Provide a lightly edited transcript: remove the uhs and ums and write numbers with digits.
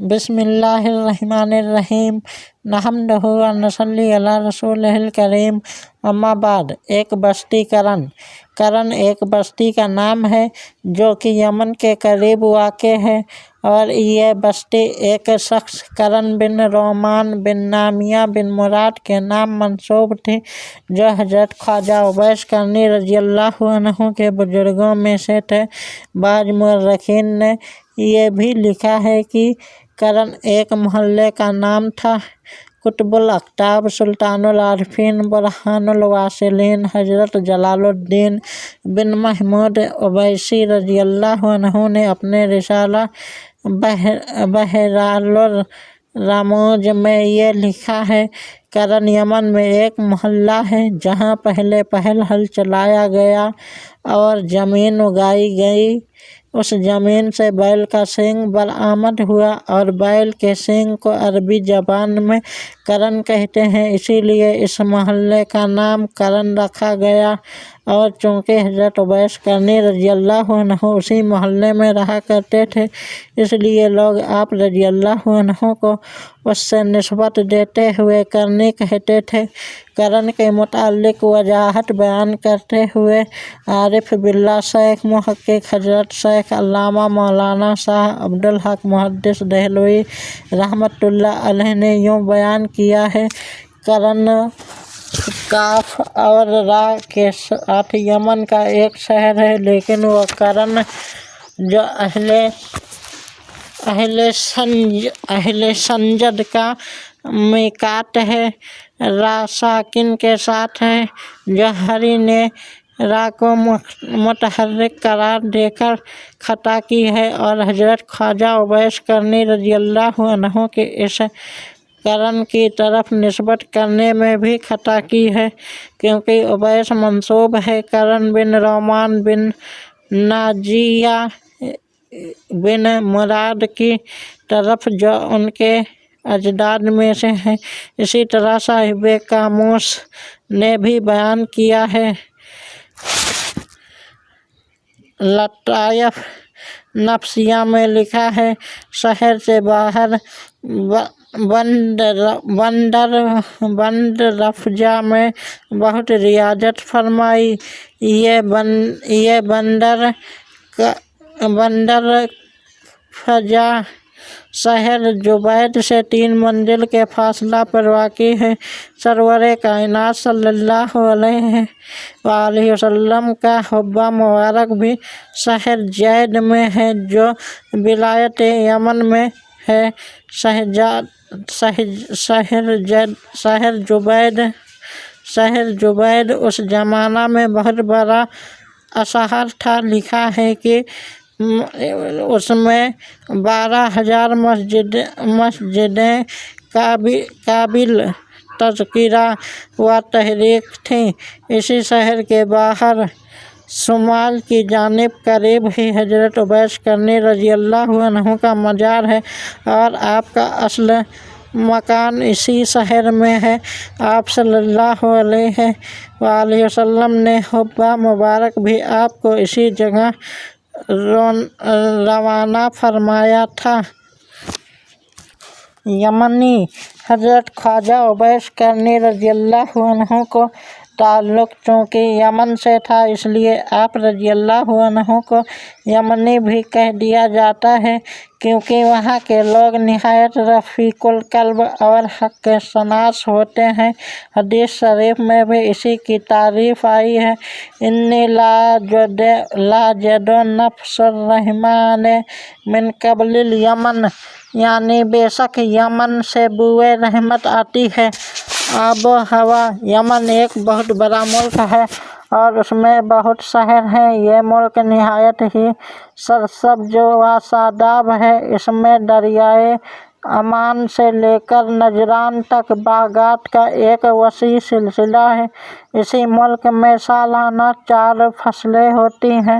بسم اللہ الرحمن الرحیم نحمدہ و نصلی علی رسولہ الکریم اما بعد۔ ایک بستی کرن ایک بستی کا نام ہے جو کہ یمن کے قریب واقع ہے، اور یہ بستی ایک شخص کرن بن رومان بن نامیہ بن مراد کے نام منسوب تھی، جو حضرت خواجہ اویس قرنی رضی اللہ عنہ کے بزرگوں میں سے تھے۔ بعض مورخین نے یہ بھی لکھا ہے کہ کرن ایک محلے کا نام تھا۔ قطب الاقطاب، سلطان العارفین، برہان الواصلین حضرت جلال الدین بن محمود اویسی رضی اللہ عنہ نے اپنے رسالہ بحار الرموز میں یہ لکھا ہے: کرن یمن میں ایک محلہ ہے جہاں پہل ہل چلایا گیا اور زمین اگائی گئی۔ اس زمین سے بیل کا سینگ برآمد ہوا، اور بیل کے سینگ کو عربی زبان میں کرن کہتے ہیں، اسی لیے اس محلے کا نام کرن رکھا گیا۔ اور چونکہ حضرت اویس قرنی رضی اللہ عنہ اسی محلے میں رہا کرتے تھے، اس لیے لوگ آپ رضی اللہ عنہ کو اس سے نسبت دیتے ہوئے قرنی کہتے تھے۔ کرن کے متعلق وضاحت بیان کرتے ہوئے عارف باللہ شیخ محقق حضرت شیخ علامہ مولانا شاہ عبدالحق محدث دہلوی رحمۃ اللہ علیہ نے یوں بیان کیا ہے: کرن کاف اور را کے ساتھ یمن کا ایک شہر ہے، لیکن وہ کرن جو اہل سنجد کا میقات ہے، را ساکن کے ساتھ ہے۔ جوہری نے را کو متحرک قرار دے کر خطا کی ہے، اور حضرت خواجہ اویس قرنی رضی اللہ عنہ کے اس کرن کی طرف نسبت کرنے میں بھی خطا کی ہے، کیونکہ اویس منسوب ہے کرن بن رومان بن ناجیہ بن مراد کی طرف، جو ان کے اجداد میں سے ہیں۔ اسی طرح صاحب قاموس نے بھی بیان کیا ہے۔ لطائف نفسیہ میں لکھا ہے: شہر سے باہر بند رفجہ میں بہت ریاضت فرمائی۔ یہ بندر فجا شہر جبید سے 3 منزل کے فاصلہ پر واقع ہے۔ سرور کائنات صلی اللہ علیہ وآلہ وسلم کا حبہ مبارک بھی شہر جید میں ہے، جو ولایت یمن میں ہے۔ شہر جبید اس زمانہ میں بہت بڑا شہر تھا۔ لکھا ہے کہ اس میں 12,000 مسجدیں قابل تذکرہ و تحریک تھیں۔ اسی شہر کے باہر شمال کی جانب قریب ہی حضرت اویس قرنی رضی اللہ عنہ کا مزار ہے، اور آپ کا اصل مکان اسی شہر میں ہے۔ آپ صلی اللہ علیہ وآلہ وسلم نے حبہ مبارک بھی آپ کو اسی جگہ روانہ فرمایا تھا۔ یمنی حضرت خواجہ اویس قرنی رضی اللہ عنہ کو تعلق چونکہ یمن سے تھا، اس لیے آپ رضی اللہ عنہ کو یمنی بھی کہہ دیا جاتا ہے، کیونکہ وہاں کے لوگ نہایت رفیق القلب اور حق شناس ہوتے ہیں۔ حدیث شریف میں بھی اسی کی تعریف آئی ہے: انی لاجد نفس الرحمن من قبل الیمن، یعنی بے شک یمن سے بوئے رحمت آتی ہے۔ آب و ہوا: یمن ایک بہت بڑا ملک ہے اور اس میں بہت شہر ہیں۔ یہ ملک نہایت ہی سرسبز و شاداب ہے۔ اس میں دریائے عمان سے لے کر نجران تک باغات کا ایک وسیع سلسلہ ہے۔ اسی ملک میں سالانہ 4 فصلیں ہوتی ہیں: